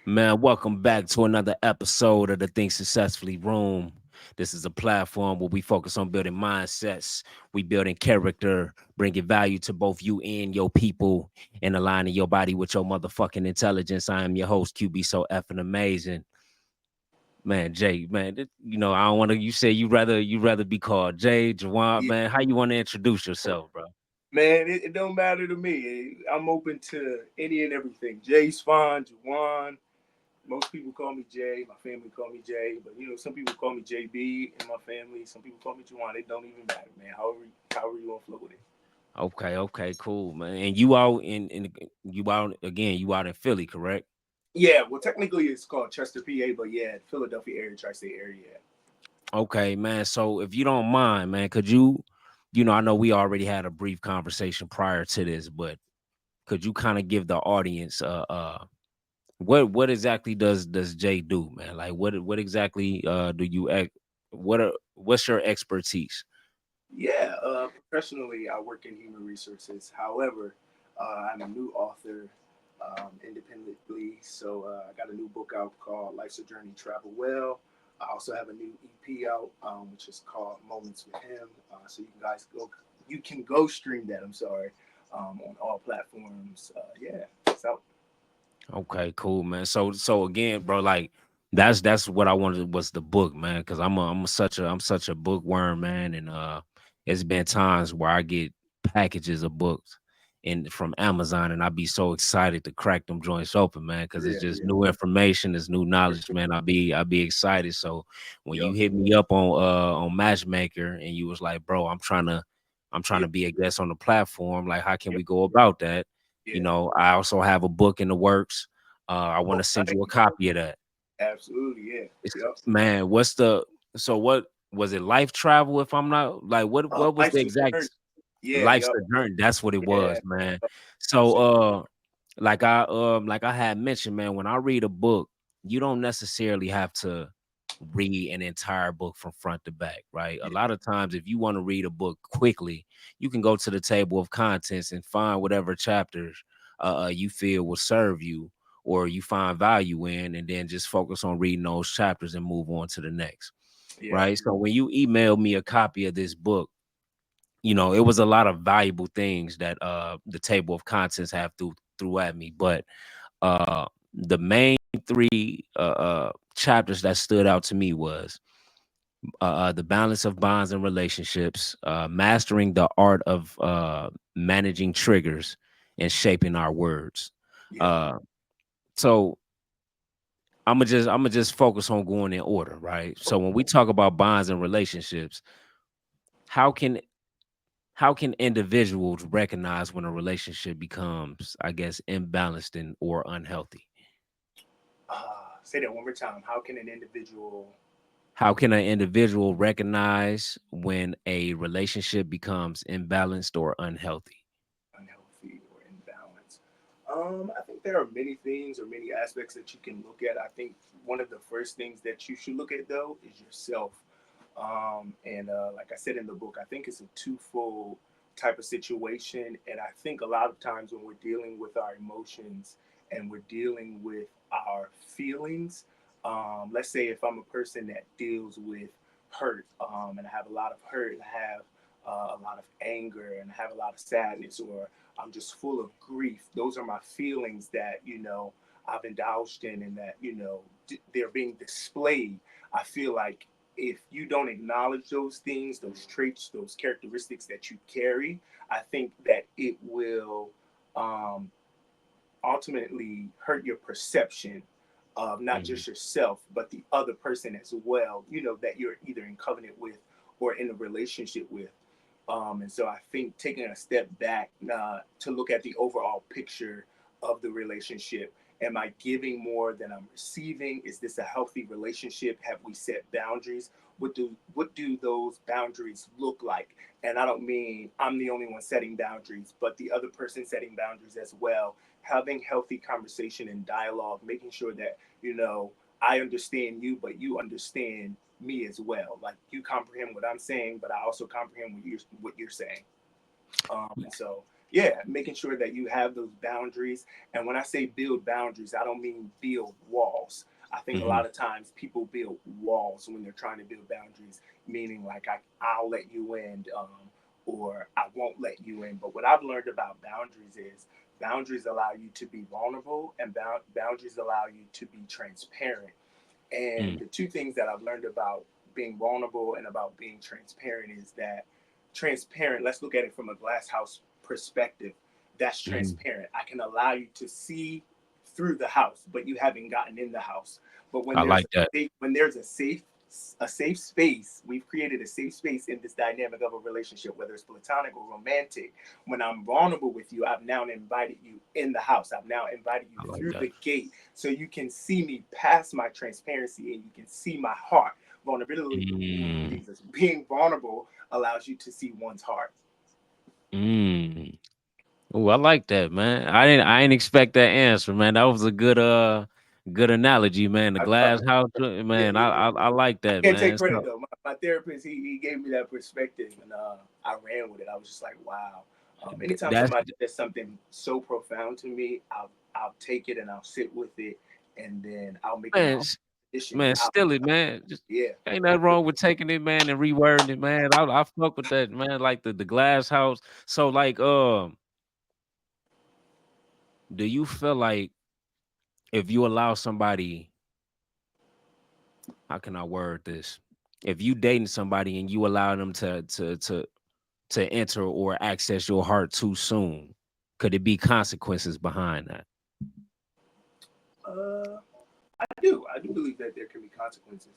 Man, welcome back to another episode of the Think Successfully Room. This is a platform where we focus on building mindsets, we building character, bringing value to both you and your people, and aligning your body with your motherfucking intelligence. I am your host, QB So Effing Amazing. Man, Jay, man, I don't want to. You say you rather be called Jay, Jawan, Yeah, man. How you want to introduce yourself, bro? man, it don't matter to me. I'm open to any and everything. Jay's fine, Jawan. Most people call me Jay. My family call me Jay, but some people call me JB in my family. Some people call me Jawan. It don't even matter, man. However you want to flow with it. Okay, cool, man. And you out in you out again? You out in Philly, correct? Yeah, well, technically it's called Chester, PA, but yeah, Philadelphia area, tri-state area. Yeah. Okay, man. So if you don't mind, man, could you, I know we already had a brief conversation prior to this, but could you kind of give the audience what exactly does Jay do, man? Like what exactly do you what's your expertise? Yeah, professionally, I work in human resources. However, I'm a new author independently. So I got a new book out called Life's a Journey, Travel Well. I also have a new EP out, which is called Moments with Him. So you can go stream that. I'm sorry, on all platforms. Yeah, it's out. Okay, cool, man. So again, bro, like that's what I wanted was the book, man, because I'm such a bookworm, man, and it's been times where I get packages of books and from Amazon, and I be so excited to crack them joints open, man, because it's Yeah, just yeah, new information, it's new knowledge, man. I be excited. So when you yep, hit me up on Matchmaker and you was like, bro, I'm trying to yep, be a guest on the platform, like how can yep, we go about that? yeah. I also have a book in the works. I want Oh, to send you a nice. copy of that. Absolutely, yeah, yep. Man, what was it? Life travel? If I'm not like, what was the Life's a journey. exact Yeah, life's yep, the journey? That's what it yeah. was, man. So, Life's a like I had mentioned, man, when I read a book, you don't necessarily have to read an entire book from front to back, right? A yeah, lot of times, if you want to read a book quickly, you can go to the table of contents and find whatever chapters you feel will serve you or you find value in, and then just focus on reading those chapters and move on to the next, yeah. right? So when you emailed me a copy of this book, it was a lot of valuable things that the table of contents have threw at me, but the main three chapters that stood out to me was the balance of bonds and relationships, mastering the art of managing triggers, and shaping our words. Yeah. Uh, so I'm gonna just focus on going in order, right? So when we talk about bonds and relationships, how can how can individuals recognize when a relationship becomes, I guess, imbalanced and or unhealthy? Say that one more time. How can an individual How can an individual recognize when a relationship becomes imbalanced or unhealthy? unhealthy or imbalance? I think there are many things or many aspects that you can look at. I think one of the first things that you should look at though is yourself. And like I said in the book, I think it's a twofold type of situation. And I think a lot of times when we're dealing with our emotions and we're dealing with our feelings, let's say if I'm a person that deals with hurt, and I have a lot of hurt, I have a lot of anger, and I have a lot of sadness, or I'm just full of grief. Those are my feelings that I've indulged in, and that they're being displayed. I feel like if you don't acknowledge those things, those traits, those characteristics that you carry, I think that it will um, ultimately hurt your perception of not Mhm. just yourself, but the other person as well, that you're either in covenant with or in a relationship with. And so I think taking a step back to look at the overall picture of the relationship. Am I giving more than I'm receiving? Is this a healthy relationship? Have we set boundaries? What do those boundaries look like? And I don't mean I'm the only one setting boundaries, but the other person setting boundaries as well. Having healthy conversation and dialogue, making sure that I understand you, but you understand me as well. Like you comprehend what I'm saying, but I also comprehend what you're saying. And so Yeah, making sure that you have those boundaries. And when I say build boundaries, I don't mean build walls. I think a Mm-hmm. lot of times people build walls when they're trying to build boundaries, meaning like I'll let you in, or I won't let you in. But what I've learned about boundaries is boundaries allow you to be vulnerable, and boundaries allow you to be transparent. And the two things that I've learned about being vulnerable and about being transparent is that transparent, let's look at it from a glass house perspective. That's Mm-hmm. transparent. I can allow you to see through the house, but you haven't gotten in the house. But I like that. when there's a safe space, we've created a safe space in this dynamic of a relationship, whether it's platonic or romantic. When I'm vulnerable with you, I've now invited you in the house. I've now invited you I like through that. the gate so you can see me past my transparency and you can see my heart. Vulnerability, Mm. Jesus, being vulnerable allows you to see one's heart. Mm. Oh, I like that, man. I didn't expect that answer, man. That was a good analogy, man. The I glass love it. house, Yeah, man. yeah, yeah. I like I that, can't take man. credit So, though. My therapist, he gave me that perspective, and I ran with it. I was just like, wow. Anytime that's somebody says something so profound to me, I'll take it and I'll sit with it, and then I'll make it my man, own position. man, still it, man. Just Yeah, ain't nothing wrong with taking it, man, and rewording it, man. I fuck with that, man. Like the glass house. So like, do you feel like if you allow somebody, how can I word this? If you dating somebody and you allow them to enter or access your heart too soon, could it be consequences behind that? uh, I do believe that there can be consequences.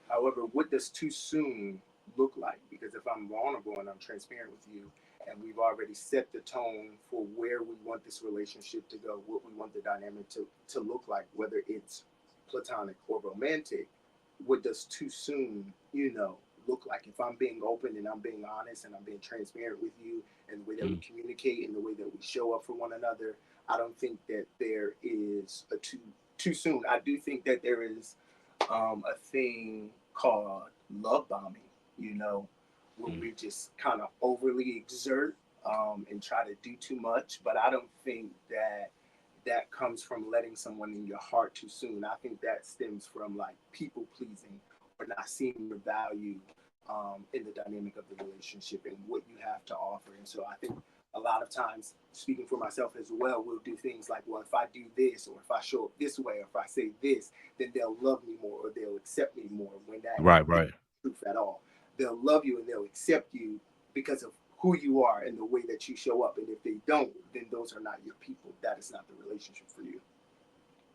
However, what does too soon look like? Because if I'm vulnerable and I'm transparent with you, and we've already set the tone for where we want this relationship to go, what we want the dynamic to look like, whether it's platonic or romantic, what does too soon, look like? If I'm being open and I'm being honest and I'm being transparent with you and the way that we Mm, communicate and the way that we show up for one another, I don't think that there is a too soon. I do think that there is a thing called love bombing, you know, where mm, we just kind of overly exert and try to do too much. But I don't think that that comes from letting someone in your heart too soon. I think that stems from like people pleasing or not seeing your value in the dynamic of the relationship and what you have to offer. And so I think a lot of times, speaking for myself as well, we'll do things like, well, if I do this, or if I show up this way, or if I say this, then they'll love me more or they'll accept me more, when that right, isn't right. truth at all. They'll love you and they'll accept you because of who you are and the way that you show up. And if they don't, then those are not your people. That is not the relationship for you.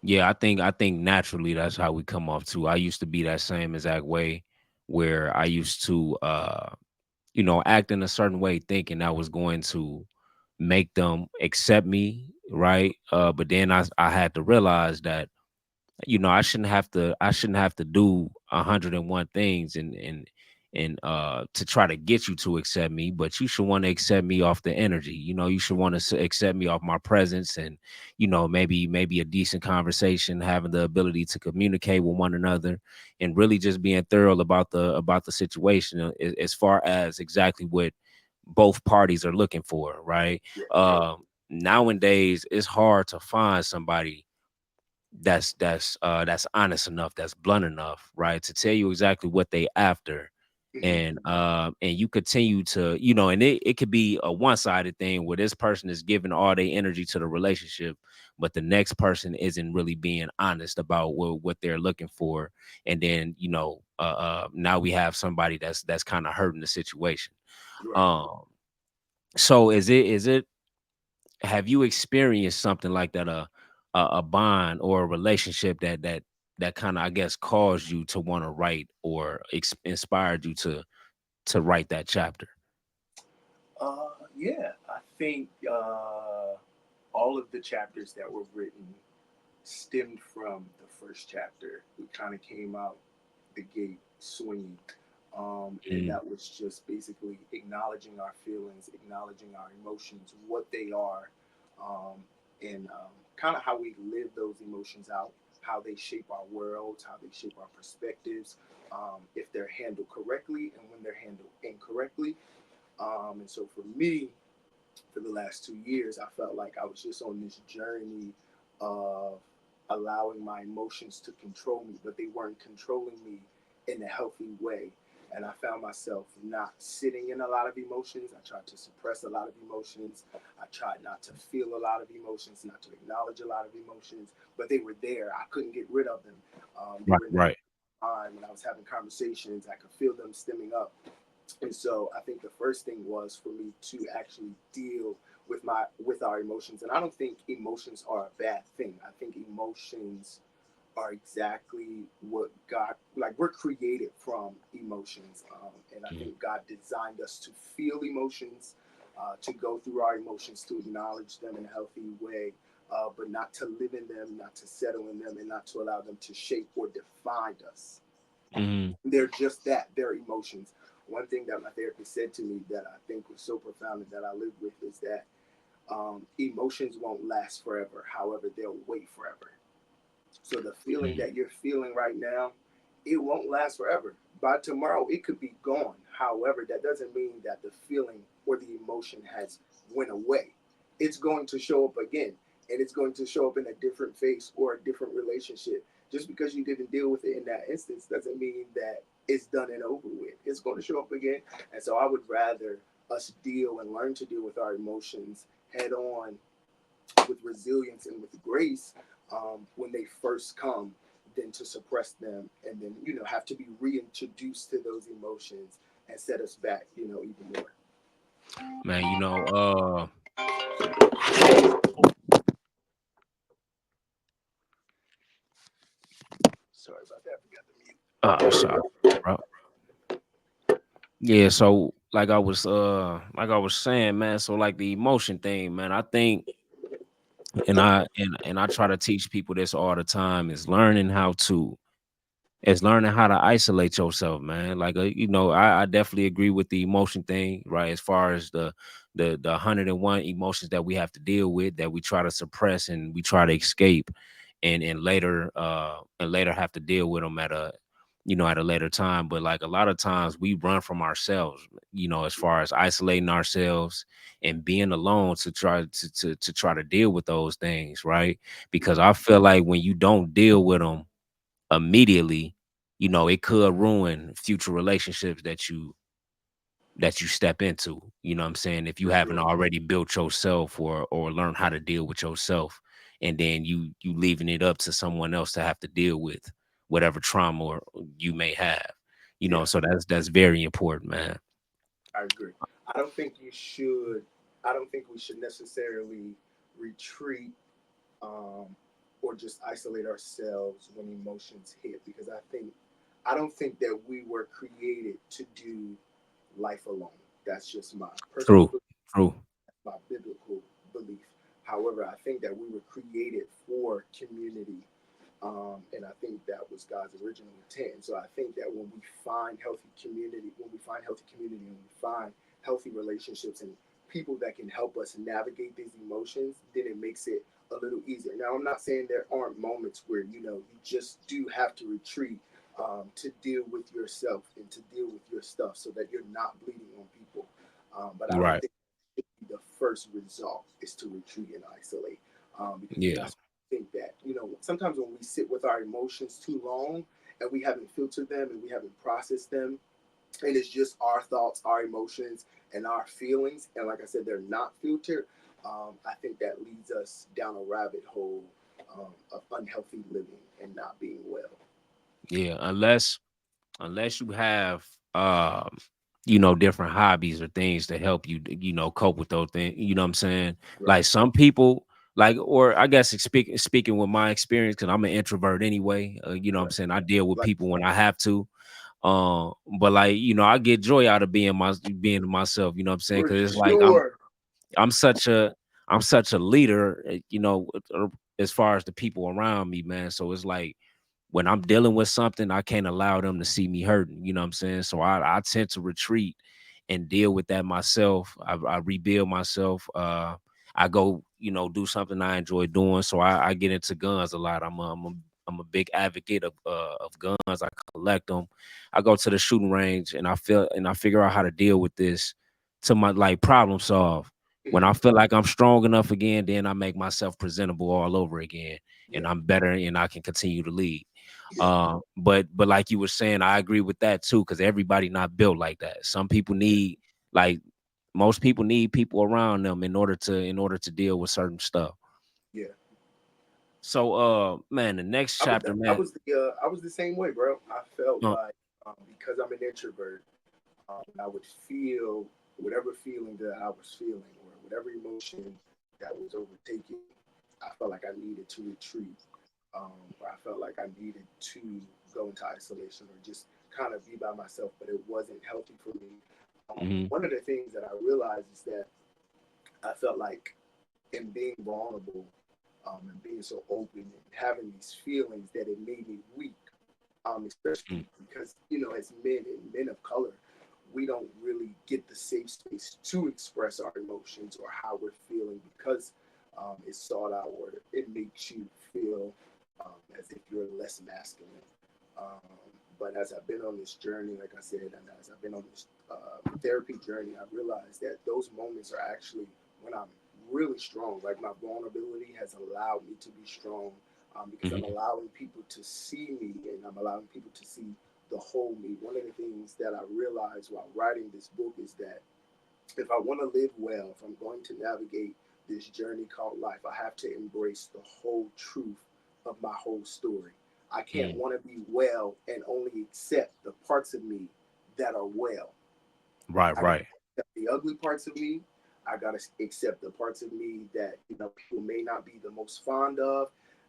Yeah, I think naturally that's how we come off too. I used to be that same exact way where I used to act in a certain way thinking that was going to make them accept me, right? But then I had to realize that I shouldn't have to do 101 things and to try to get you to accept me, but you should want to accept me off the energy. You should want to accept me off my presence, and maybe a decent conversation, having the ability to communicate with one another, and really just being thorough about the situation, as far as exactly what both parties are looking for, right? Yeah, yeah, Nowadays it's hard to find somebody that's honest enough, that's blunt enough, right, to tell you exactly what they after. mhm, And you continue to, and it could be a one-sided thing where this person is giving all their energy to the relationship, but the next person isn't really being honest about what they're looking for. And then now we have somebody that's kind of hurting the situation. right. Um so is it have you experienced something like that, a bond or a relationship that kind of, I guess, caused you to want to write, or inspired you to write that chapter? Yeah, I think all of the chapters that were written stemmed from the first chapter. We kind of came out the gate swinging. And Mm, that was just basically acknowledging our feelings, acknowledging our emotions, what they are, um, and kind of how we live those emotions out, how they shape our worlds, how they shape our perspectives, if they're handled correctly and when they're handled incorrectly. And so for me, for the last 2 years, I felt like I was just on this journey of allowing my emotions to control me, but they weren't controlling me in a healthy way. And I found myself not sitting in a lot of emotions. I tried to suppress a lot of emotions. I tried not to feel a lot of emotions, not to acknowledge a lot of emotions, but they were there. I couldn't get rid of them. They Right, were in the right. mind when I was having conversations. I could feel them stemming up. And so I think the first thing was for me to actually deal with our emotions. And I don't think emotions are a bad thing. I think emotions are exactly what God, like, we're created from emotions. And I Mhm. think God designed us to feel emotions, to go through our emotions, to acknowledge them in a healthy way, but not to live in them, not to settle in them, and not to allow them to shape or define us. Mhm. They're just that, they're emotions. One thing that my therapist said to me that I think was so profound and that I live with is that emotions won't last forever. However, they'll wait forever. So the feeling Mhm. that you're feeling right now, it won't last forever. By tomorrow, it could be gone. However, that doesn't mean that the feeling or the emotion has went away. It's going to show up again, and it's going to show up in a different face or a different relationship. Just because you didn't deal with it in that instance doesn't mean that it's done and over with. It's going to show up again. And so I would rather us deal and learn to deal with our emotions head on, with resilience and with grace, when they first come, than to suppress them and then have to be reintroduced to those emotions and set us back even more. Man, Sorry about that. Forgot the mute. sorry, bro. Yeah, so like I was saying, man, so like the emotion thing, man, I think and I try to teach people this all the time is learning how to isolate yourself, man. Like, I definitely agree with the emotion thing, right? As far as the 101 emotions that we have to deal with, that we try to suppress and we try to escape, and later have to deal with them at a later time. But like a lot of times we run from ourselves, as far as isolating ourselves and being alone to try to deal with those things, right? Because I feel like when you don't deal with them immediately, it could ruin future relationships that you step into. You know what I'm saying? If you For haven't sure. already built yourself or learn how to deal with yourself, and then you leaving it up to someone else to have to deal with whatever trauma you may have. Yeah, So that's very important, man. I agree. I don't think you should. I don't think we should necessarily retreat, um, or just isolate ourselves when emotions hit, because I don't think that we were created to do life alone. That's just my personal True, belief, true. my biblical belief. However, I think that we were created for community, and I think that was God's original intent. So I think that when we find healthy community, and we find healthy relationships and people that can help us navigate these emotions, then it makes it a little easier. Now, I'm not saying there aren't moments where you just do have to retreat, to deal with yourself and to deal with your stuff, so that you're not bleeding on people. But I don't Right. think the first result is to retreat and isolate, because then Yeah. that's, think that sometimes when we sit with our emotions too long and we haven't filtered them and we haven't processed them, and it's just our thoughts, our emotions, and our feelings, and like I said, they're not filtered. I think that leads us down a rabbit hole, of unhealthy living and not being well. Yeah. Unless you have different hobbies or things to help you cope with those things, you know what I'm saying? Like Right. some people, like, or I guess speaking with my experience, because I'm an introvert anyway, you know what I'm Right. saying? I deal with Like, people when I have to. But like, I get joy out of being myself, you know what I'm saying? for Because it's like sure. I'm such a I'm such a leader, as far as the people around me, man. So it's like when I'm dealing with something, I can't allow them to see me hurting. You know what I'm saying? So I tend to retreat and deal with that myself. I rebuild myself. I go, do something I enjoy doing. So I get into guns a lot. I'm a big advocate of guns. I collect them. I go to the shooting range and I figure out how to deal with this to my like problem solve. When I feel like I'm strong enough again, then I make myself presentable all over again, and Yeah. I'm better, and I can continue to lead. Yeah. But like you were saying, I agree with that too, because everybody not built like that. Some people Yeah. need, like, most people need people around them in order to deal with certain stuff. Yeah. So man, the next I was chapter, I man. was the I was the same way, bro. I felt uh, like because I'm an introvert, I would feel whatever feeling that I was feeling or whatever emotion that was overtaking. I felt like I needed to retreat, or I felt like I needed to go into isolation or just kind of be by myself. But it wasn't healthy for me. mhm, One of the things that I realized is that I felt like in being vulnerable and being so open and having these feelings that it made me weak, especially mhm, because, as men and men of color, we don't really get the safe space to express our emotions or how we're feeling because it's sought out or it makes you feel as if you're less masculine. Um, but as I've been on this journey, like I said, and as I've been on this therapy journey, I realized that those moments are actually when I'm really strong. Like my vulnerability has allowed me to be strong because I'm mhm, allowing people to see me and I'm allowing people to see the whole me. One of the things that I realized while writing this book is that if I want to live well, if I'm going to navigate this journey called life, I have to embrace the whole truth of my whole story. I can't mhm. want to be well and only accept the parts of me that are well. Right, I got to right. accept the ugly parts of me. I got to accept the parts of me that people may not be the most fond of,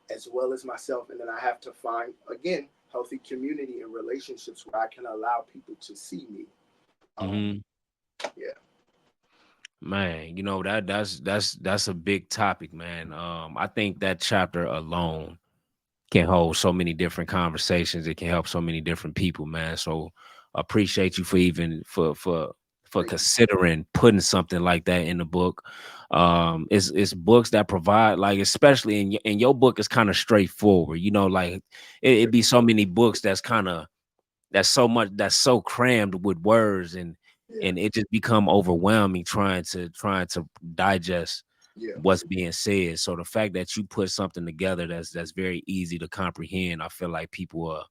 as well as myself. And then I have to find again healthy community and relationships where I can allow people to see me. Um, Mhm. yeah, Man, that's a big topic, man. I think that chapter alone can hold so many different conversations. It can help so many different people, man. So appreciate you for even for thank you. considering putting something like that in the book. It's books that provide, like, especially in your book, is kind of straightforward. Like it be so many books that's so crammed with words, and Yeah, and it just become overwhelming trying to digest yeah, what's being said. So the fact that you put something together that's very easy to comprehend, I feel like people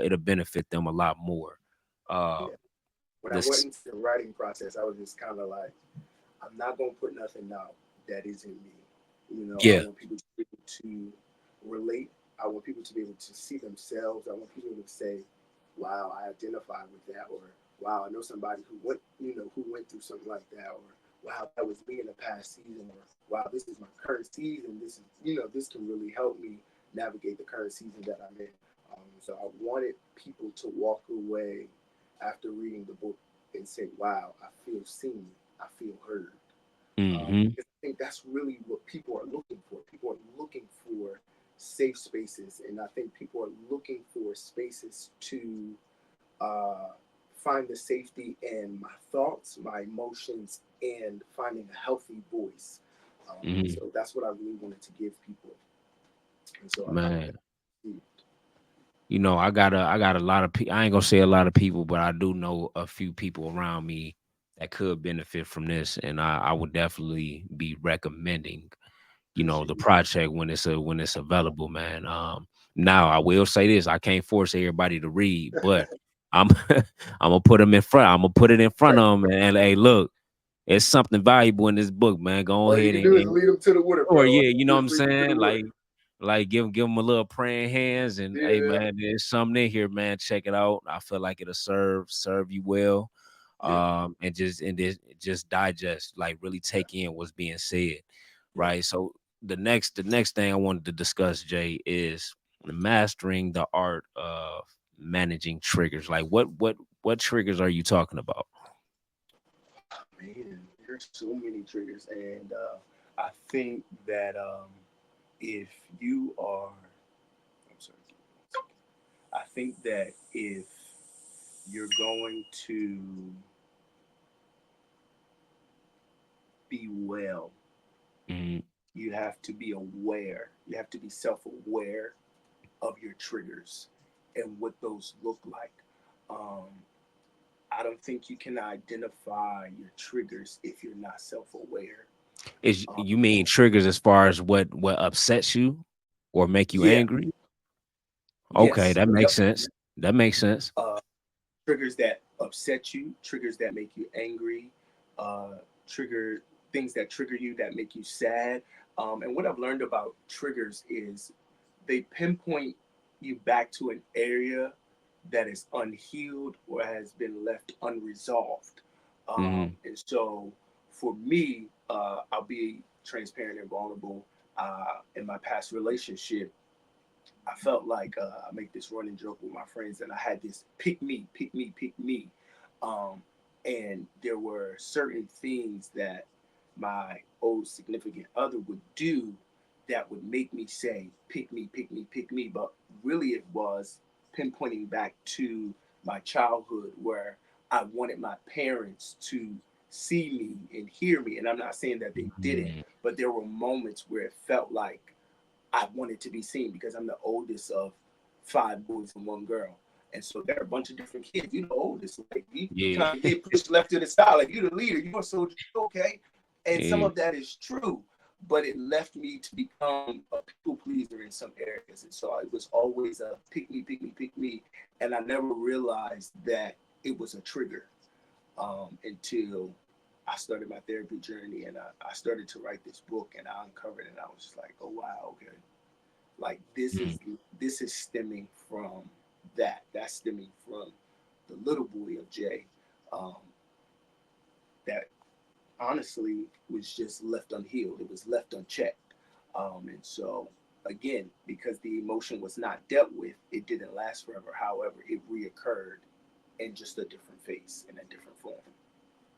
it'll benefit them a lot more. Uh yeah. When I went this into the writing process, I was just kind of like, I'm not gonna put nothing out that isn't me. I Yeah. want people to be able to relate. I want people to be able to see themselves. I want people to say, "Wow, I identify with that," or "Wow, I know somebody who went through something like that," or "Wow, that was me in the past season," or "Wow, this is my current season. This can really help me navigate the current season that I'm in." So I wanted people to walk away after reading the book and say, "Wow, I feel seen. I feel heard." Hmm. Because I think that's really what people are looking for. People are looking for safe spaces, and I think people are looking for spaces to uh, find the safety in my thoughts, my emotions, and finding a healthy voice. Hmm. So that's what I really wanted to give people, and so I found Man, that. I got a lot of people. I ain't gonna say a lot of people, but I do know a few people around me that could benefit from this, and I would definitely be recommending the Appreciate it. project when it's available, man. Now I will say this: I can't force everybody to read, but I'm I'm gonna put them in front. I'm gonna put it in front Right. of them, and hey, look, it's something valuable in this book, man. Go All you ahead can and, do is and lead them to the water, or bro. yeah, you know what I'm Just lead them to the saying, water. like give them a little praying hands, and hey, Yeah, man, there's something in here, man. Check it out. I feel like it'll serve you well, yeah, and just digest, like, really yeah, take in what's being said, yeah. right? So the next thing I wanted to discuss, Jay, is mastering the art of managing triggers. Like, what triggers are you talking about? Man, there's so many triggers, and I think that if you are, I'm sorry, I think that if you're going to be well, Mhm, you have to be aware. You have to be self-aware of your triggers and what those look like. Um, I don't think you can identify your triggers if you're not self-aware. Is Um, you mean triggers as far as what upsets you or make you yeah, angry? Okay, yes, that makes yep. sense. That makes sense. Uh, Triggers that upset you, triggers that make you angry, trigger things that trigger you that make you sad. And what I've learned about triggers is they pinpoint you back to an area that is unhealed or has been left unresolved. Hmm. And so for me, I'll be transparent and vulnerable. In my past relationship, I felt like I make this running joke with my friends that I had this pick me, pick me, pick me. Um, and there were certain things that my old significant other would do that would make me say, pick me, pick me, pick me. But really, it was pinpointing back to my childhood where I wanted my parents to see me and hear me. And I'm not saying that they didn't, Hmm. but there were moments where it felt like I wanted to be seen because I'm the oldest of five boys and one girl. And so there are a bunch of different kids. You the oldest, like you Yeah. kind of get pushed left to the side, like you the leader, you are so okay. And some Yeah. of that is true, but it left me to become a people pleaser in some areas. And so it was always a pick me, pick me, pick me. And I never realized that it was a trigger until I started my therapy journey and I started to write this book and I uncovered it and I was just like, oh wow, okay, like Mm. this is stemming from that. That's stemming from the little boy of Jay, um, that honestly was just left unhealed. It was left unchecked, and so again, because the emotion was not dealt with, it didn't last forever. However, it reoccurred in just a different face in a different form.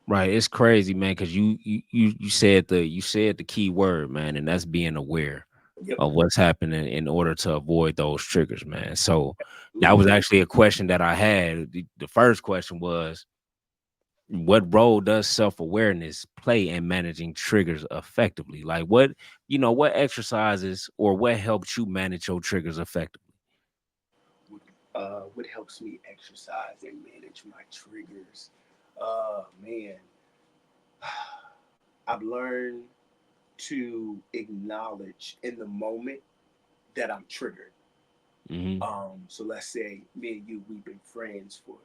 Right. It's crazy, man, because you said the key word, man, and that's being aware Yep, of what's happening in order to avoid those triggers, man. So that absolutely. was actually a question that I had. The first question was, what role does self-awareness play in managing triggers effectively? Like what exercises or what helps you manage your triggers effectively? What helps me exercise and manage my triggers? Man, I've learned to acknowledge in the moment that I'm triggered. Hmm. So let's say me and you, we've been friends for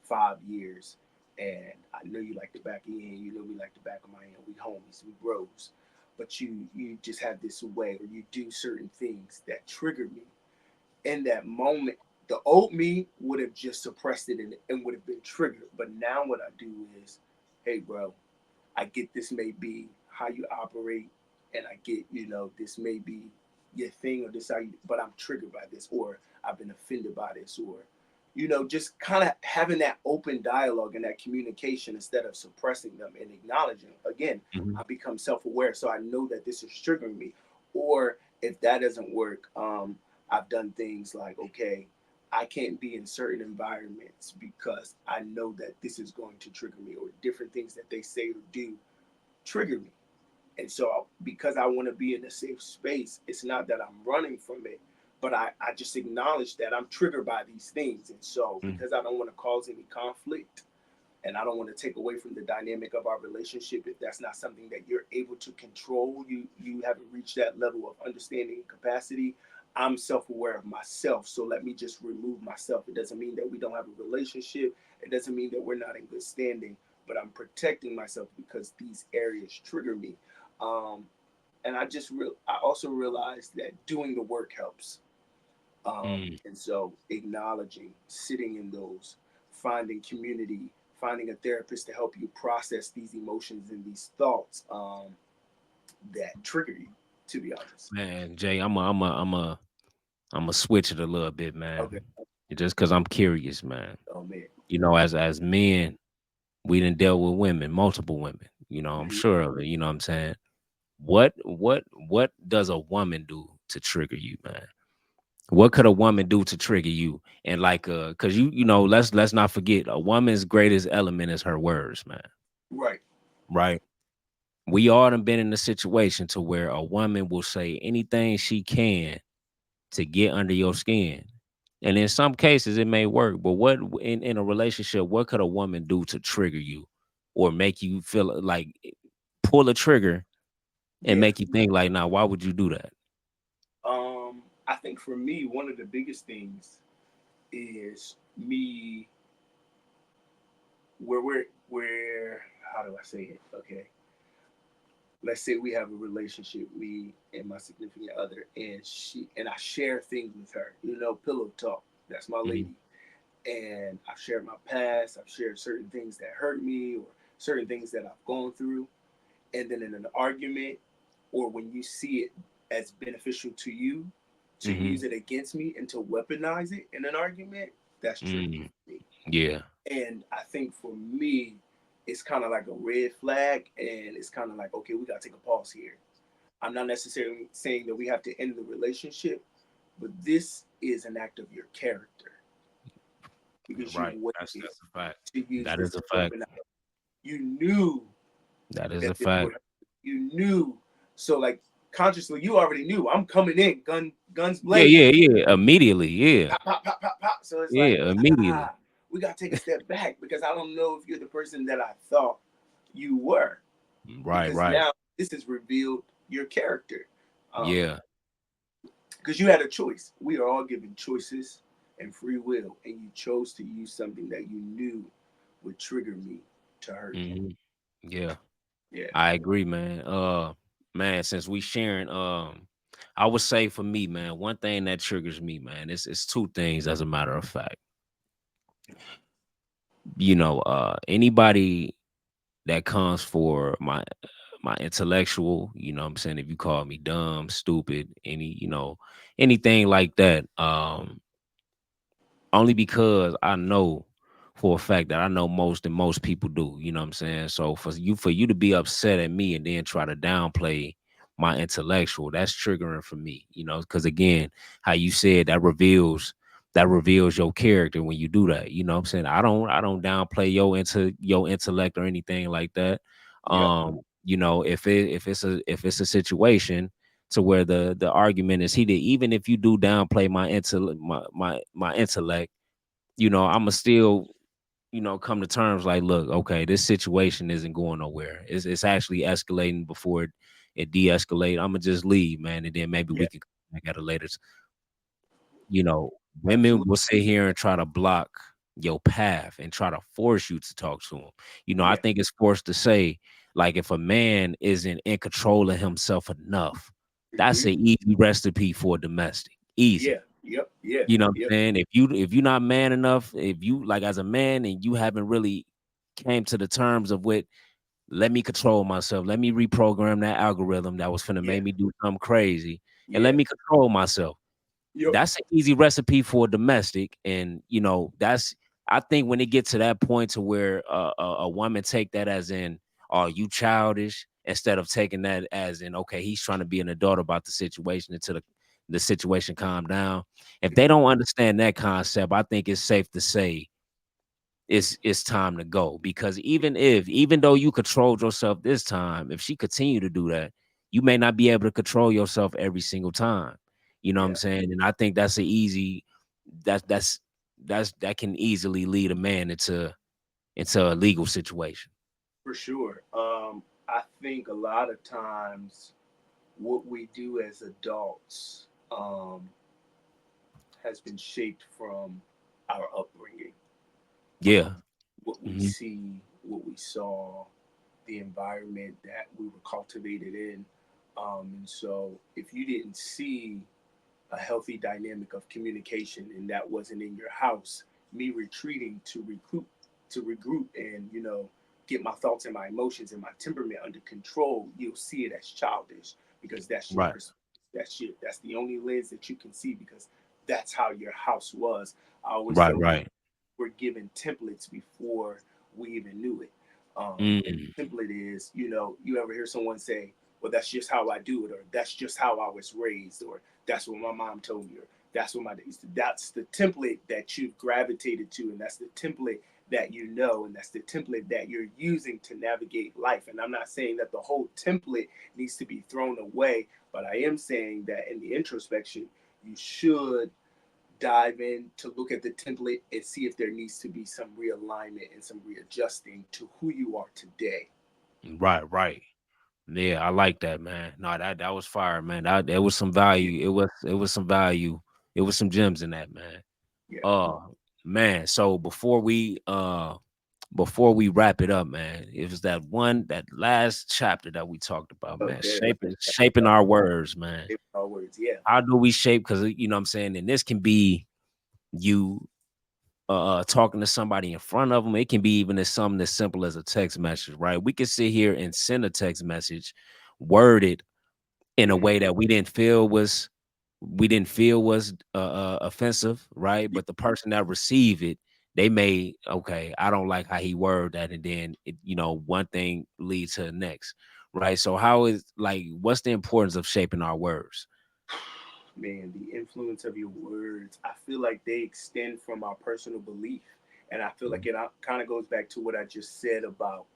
5 years, and I know you like the back of your hand, you know me like the back of my hand. We homies, we bros, but you just have this way, or you do certain things that trigger me. In that moment, the old me would have just suppressed it and would have been triggered. But now what I do is, hey, bro, I get this may be how you operate, and I get, this may be your thing or this how you, but I'm triggered by this, or I've been offended by this, or just kind of having that open dialogue and that communication instead of suppressing them and acknowledging. Again, Hmm. I become self-aware, so I know that this is triggering me. Or if that doesn't work, I've done things like, okay, I can't be in certain environments because I know that this is going to trigger me, or different things that they say or do trigger me. And so, because I want to be in a safe space, it's not that I'm running from it, but I just acknowledge that I'm triggered by these things. And so, because I don't want to cause any conflict and I don't want to take away from the dynamic of our relationship, if that's not something that you're able to control, you haven't reached that level of understanding and capacity. I'm self-aware of myself, so let me just remove myself. It doesn't mean that we don't have a relationship. It doesn't mean that we're not in good standing, but I'm protecting myself because these areas trigger me. um, and I also realized that doing the work helps. Mm. And so acknowledging, sitting in those, finding community, finding a therapist to help you process these emotions and these thoughts, that trigger you. To be honest. Man, Jay, I'm a switch it a little bit, Okay. man. Just because I'm curious, man. Oh man. As men, we done dealt with women, multiple women. I'm Hmm. sure of it. You know what I'm saying? What does a woman do to trigger you, man? What could a woman do to trigger you? And like cause let's not forget, a woman's greatest element is her words, man. Right. Right? We all done been in a situation to where a woman will say anything she can to get under your skin. And in some cases it may work, but what in a relationship, what could a woman do to trigger you or make you feel like pull a trigger and Yeah. make you think like, now, why would you do that? I think for me, one of the biggest things is me where how do I say it? Okay. Let's say we have a relationship, me and my significant other, and I share things with her. Pillow talk. That's my Mhm, lady. And I've shared my past. I've shared certain things that hurt me or certain things that I've gone through. And then in an argument, or when you see it as beneficial to you, to use mhm, it against me and to weaponize it in an argument, that's triggering mm, for me. yeah, And I think for me, it's kind of like a red flag, and it's kind of like, okay, we got to take a pause here. I'm not necessarily saying that we have to end the relationship, but this is an act of your character because you right. waited That's a fact. to use That this is a to fact. weaponize. You knew That is that a this would fact. hurt. You knew. So, like, consciously, you already knew. I'm coming in, guns Yeah, blazing. yeah, yeah. Immediately, yeah, Pop, pop, pop, pop, pop. So it's like, yeah, immediately. we got to take a step back because I don't know if you're the person that I thought you were. Right, Because right. now this has revealed your character. Um, Yeah. because you had a choice. We are all given choices and free will, and you chose to use something that you knew would trigger me to hurt me. Hmm. Yeah. Yeah, I agree, man. Man, since we sharing, I would say for me, man, one thing that triggers me, man, it's two things as a matter of fact. Anybody that comes for my intellectual, what I'm saying, if you call me dumb, stupid, anything like that, only because I know for a fact that I know most than most people do. You know what I'm saying? So for you to be upset at me and then try to downplay my intellectual, that's triggering for me. Because again, how you said that reveals your character when you do that. You know what I'm saying? I don't downplay your intellect or anything like that. yep, If it's a situation to where the argument is heated, even if you do downplay my intellect, I'ma still, come to terms like, look, okay, this situation isn't going nowhere. It's actually escalating before it de-escalate. I'ma just leave, man, and then maybe yeah, we can come back at a later. You know, women absolutely, will sit here and try to block your path and try to force you to talk to them. I yeah, think it's forced to say, like, if a man isn't in control of himself enough, that's hmm, an easy recipe for domestic. yeah, Easy. yep, yeah, You know what yep, I'm saying? If you're not man enough, if you like as a man and you haven't really came to the terms of what, let me control myself, let me reprogram that algorithm that was finna yeah, make me do something crazy, and let yeah, me control myself. yep, That's an easy recipe for domestic, and that's, I think when it gets to that point to where a woman take that as in, "Oh, you childish," instead of taking that as in, okay, he's trying to be an adult about the situation until the situation calm down. If they hmm, don't understand that concept, I think it's safe to say it's time to go, because even though you controlled yourself this time, if she continue to do that, you may not be able to control yourself every single time. You know what I'm yeah, saying? And I think that's a easy that's that can easily lead a man into a legal situation. for sure. I think a lot of times what we do as adults has been shaped from our upbringing, Yeah. what we Hmm. see, what we saw, the environment that we were cultivated in. And so, if you didn't see a healthy dynamic of communication and that wasn't in your house, me retreating to regroup and get my thoughts and my emotions and my temperament under control, you'll see it as childish because that's your Right. perspective. That's the only lens that you can see because that's how your house was. I always Right. tell Right. we're given templates before we even knew it. And Mm. the template is, you ever hear someone say, well, that's just how I do it, or that's just how I was raised, or that's what my mom told me, or that's the template that you've gravitated to, and that's the template that and that's the template that you're using to navigate life. And I'm not saying that the whole template needs to be thrown away, but I am saying that in the introspection, you should dive in to look at the template and see if there needs to be some realignment and some readjusting to who you are today. Right. Right. Yeah, I like that, man. No, that was fire, man. There was some Yeah, value. It was some value. It was some gems in that, man. yeah. Uh Man, so before we wrap it up, man, it was that last chapter that we talked about, man. Okay, Shaping our words, man. our words. Yeah, How do we shape? Because you know what I'm saying, and this can be you talking to somebody in front of them. It can be even as something as simple as a text message, right? We can sit here and send a text message worded in a hmm way that we didn't feel was offensive, right? yeah. But the person that received it, they may, okay, I don't like how he worded that, and then one thing leads to the next, right? So how is like what's the importance of shaping our words? Man, the influence of your words, I feel like they extend from our personal belief. And I feel like it kind of goes back to what I just said about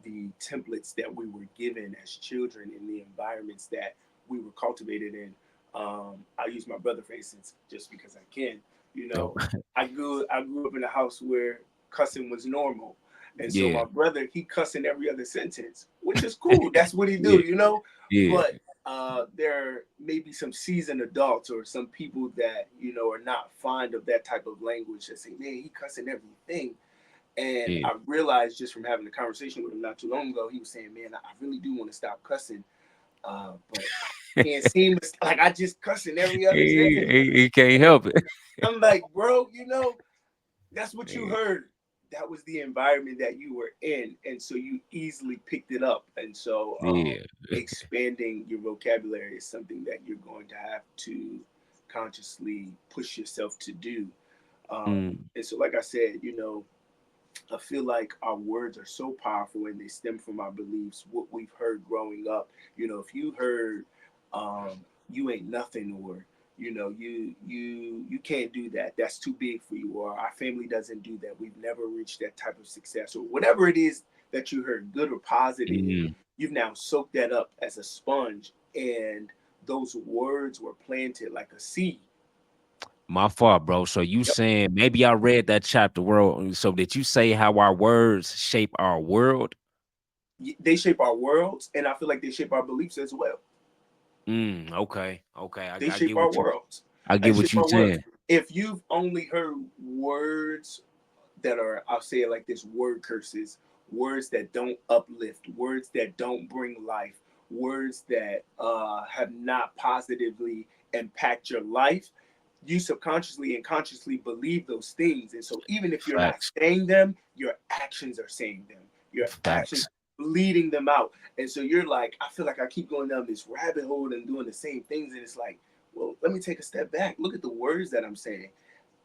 the templates that we were given as children in the environments that we were cultivated in. I use my brother, for instance, just because I can. You Oh, know, I grew up in a house where cussing was normal. And so yeah, my brother, he cussed in every other sentence, which is cool. That's what he yeah, do, you know? yeah, But there may be some seasoned adults or some people that are not fond of that type of language that say, "Man, he cussing everything." And yeah. I realized just from having a conversation with him not too long ago, he was saying, "Man, I really do want to stop cussing, but I can't seem to like I just cuss in every other sentence." He can't help it. I'm like, "Bro, that's what you Yeah, heard. That was the environment that you were in, and so you easily picked it up. And so, yeah. expanding your vocabulary is something that you're going to have to consciously push yourself to do. Mm, And so, like I said, I feel like our words are so powerful and they stem from our beliefs, what we've heard growing up. If you heard, "You ain't nothing," or you can't do that. That's too big for you, or our family doesn't do that. We've never reached that type of success, or whatever it is that you heard, good or positive. mm. You've now soaked that up as a sponge, and those words were planted like a seed. My fault, bro. So you Yep. saying maybe I read that chapter world. So did you say how our words shape our world? They shape our worlds, and I feel like they shape our beliefs as well. Okay. Okay. They I shape get our what you worlds. I They get shape what you our worlds. saying. If you've only heard words that are, I'll say it like this, word curses, words that don't uplift, words that don't bring life, words that have not positively impact your life, you subconsciously and consciously believe those things. And so even if you're not Facts. saying them, your actions are saying them. Your actions Facts. leading them out. And so you're like, I feel like I keep going down this rabbit hole and doing the same things. And it's like, well, let me take a step back. Look at the words that I'm saying.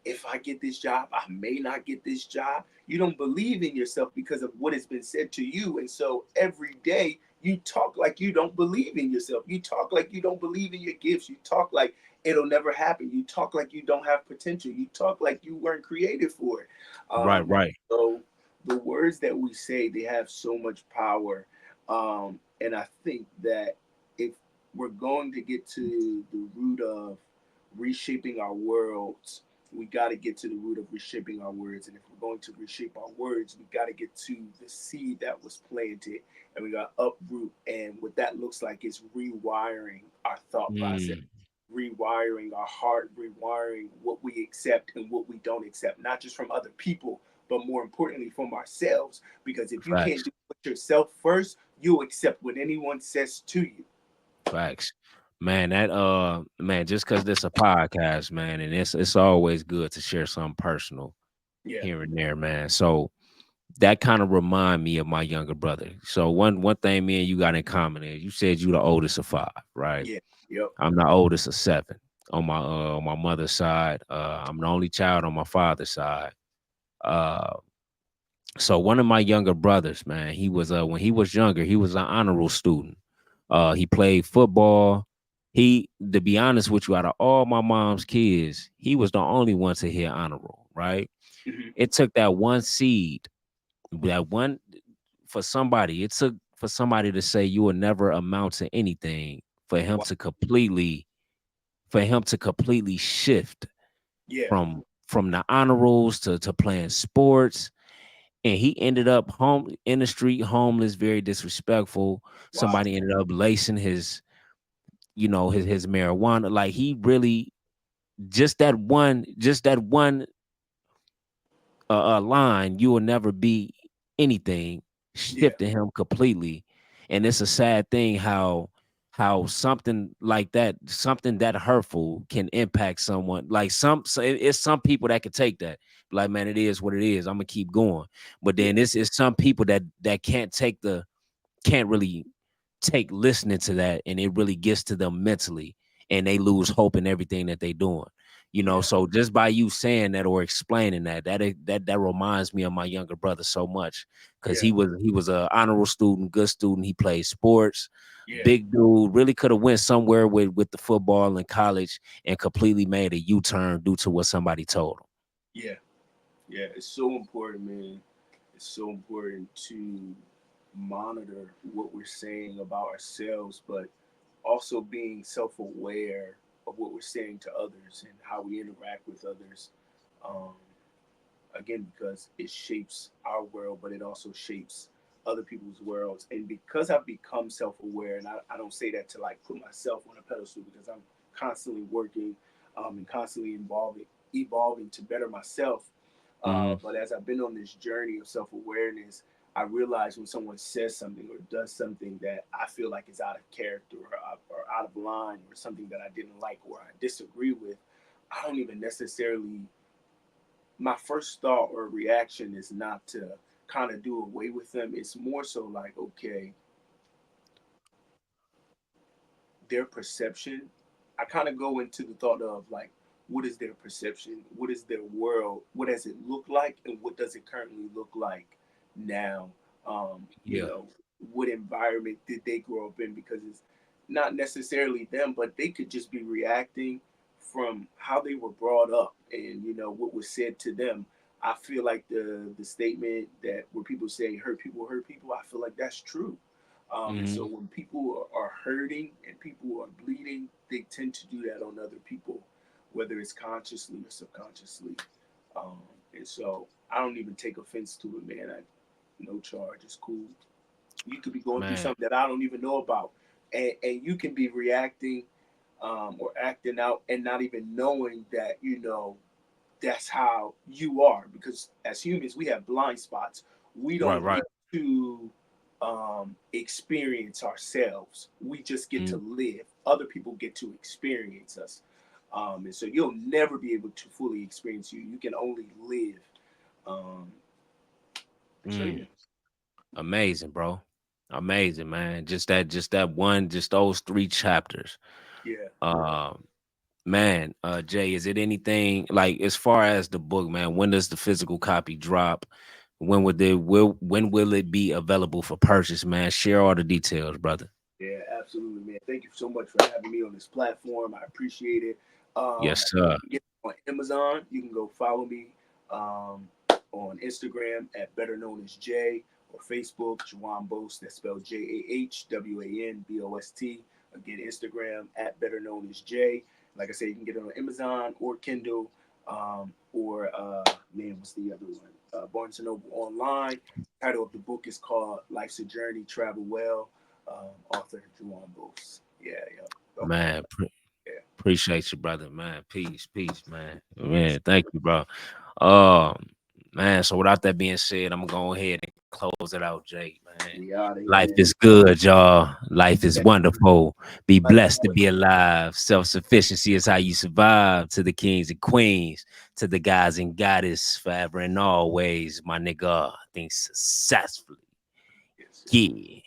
If I get this job, I may not get this job. You don't believe in yourself because of what has been said to you. And so every day you talk like you don't believe in yourself. You talk like you don't believe in your gifts. You talk like it'll never happen. You talk like you don't have potential. You talk like you weren't created for it. Right, right. So the words that we say, they have so much power. And I think that if we're going to get to the root of reshaping our worlds, we got to get to the root of reshaping our words. And if we're going to reshape our words, we got to get to the seed that was planted, and we got to uproot. And what that looks like is rewiring our thought process, Mm, rewiring our heart, rewiring what we accept and what we don't accept, not just from other people, but more importantly from ourselves. Because if you can't facts. do it yourself first, you'll accept what anyone says to you. Facts. Man, man, just because this a podcast, man, and it's always good to share something personal Yeah. here and there, man. So that kind of remind me of my younger brother. So one thing me and you got in common is you said you the oldest of five, right? Yeah. Yep. I'm the oldest of seven on my mother's side. I'm the only child on my father's side. Uh, so one of my younger brothers, man, he was when he was younger, he was an honor roll student. He played football. To be honest with you, out of all my mom's kids, he was the only one to hit honor roll, right? Hmm. It took that one seed, that one it took for somebody to say you will never amount to anything for him Wow. to completely shift Yeah. from the honor rolls to playing sports. and he ended up home in the street, homeless, very disrespectful. Wow. Somebody ended up lacing his, his marijuana. Like he really just that one line, you will never be anything, Yeah. shifted him completely. And it's a sad thing how something like that, something that hurtful can impact someone. Like it's some people that could take that. Like, man, it is what it is. I'm gonna keep going. But Yeah. then it's some people that can't really take listening to that, and it really gets to them mentally, and they lose hope in everything that they doing. Yeah. So just by you saying that or explaining that reminds me of my younger brother so much, because Yeah. he was a honorable student, good student. He played sports, Yeah. big dude, really could have went somewhere with the football in college, and completely made a U-turn due to what somebody told him. Yeah. Yeah. It's so important, man. It's so important to monitor what we're saying about ourselves, but also being self-aware of what we're saying to others and how we interact with others. Um, again, because it shapes our world, but it also shapes other people's worlds. And because I've become self-aware, and I don't say that to like put myself on a pedestal, because I'm constantly working, and constantly evolving to better myself. Mm-hmm. But as I've been on this journey of self-awareness, I realize when someone says something or does something that I feel like is out of character, or out of line, or something that I didn't like or I disagree with, I don't even necessarily, my first thought or reaction is not to kind of do away with them. It's more so like, okay, their perception. I kind of go into the thought of like, what is their perception? What is their world? What does it look like? And what does it currently look like now? You Yeah. know, what environment did they grow up in? Because it's not necessarily them, but they could just be reacting from how they were brought up and, what was said to them. I feel like the statement that where people say hurt people, I feel like that's true. And Mm-hmm. so when people are hurting and people are bleeding, they tend to do that on other people, whether it's consciously or subconsciously. Um, and so I don't even take offense to it, man. No charge, it's cool. You could be going through Man. something that I don't even know about, and you can be reacting, or acting out and not even knowing that that's how you are, because as humans we have blind spots. We Right, don't right. get to experience ourselves. We just get to Mm. live. Other people get to experience us, and so you'll never be able to fully experience you. You can only live. um, so yeah. Mm. Amazing, bro. Amazing, man. Just that one, just those 3 chapters. Yeah. Um, man, Jay, is it anything like as far as the book, man? When does the physical copy drop? When will it be available for purchase, man? Share all the details, brother. Yeah, absolutely, man. Thank you so much for having me on this platform. I appreciate it. Yes, You sir. can get it on Amazon. You can go follow me um, on Instagram at better known as Jay, or Facebook, JAHWAN BOST. That's spelled JAHWANBOST. Again, Instagram at better known as Jay. Like I said, you can get it on Amazon or Kindle, or man, what's the other one? Barnes and Noble online. Title of the book is called Life's a Journey, Travel Well. Author Juwan Booth. Yeah, yeah. Okay. Man, Yeah. appreciate you, brother. Man, peace, man. Yes. Man, thank you, bro. Um, man. So without that being said, I'm gonna go ahead and close it out, Jake. Man, We out of life here. is good, y'all. Life is Yeah. wonderful. Be Life is blessed to be alive. Self sufficiency is how you survive. To the kings and queens, to the guys and goddess, forever and always, my nigga. I think successfully. yes, Yeah.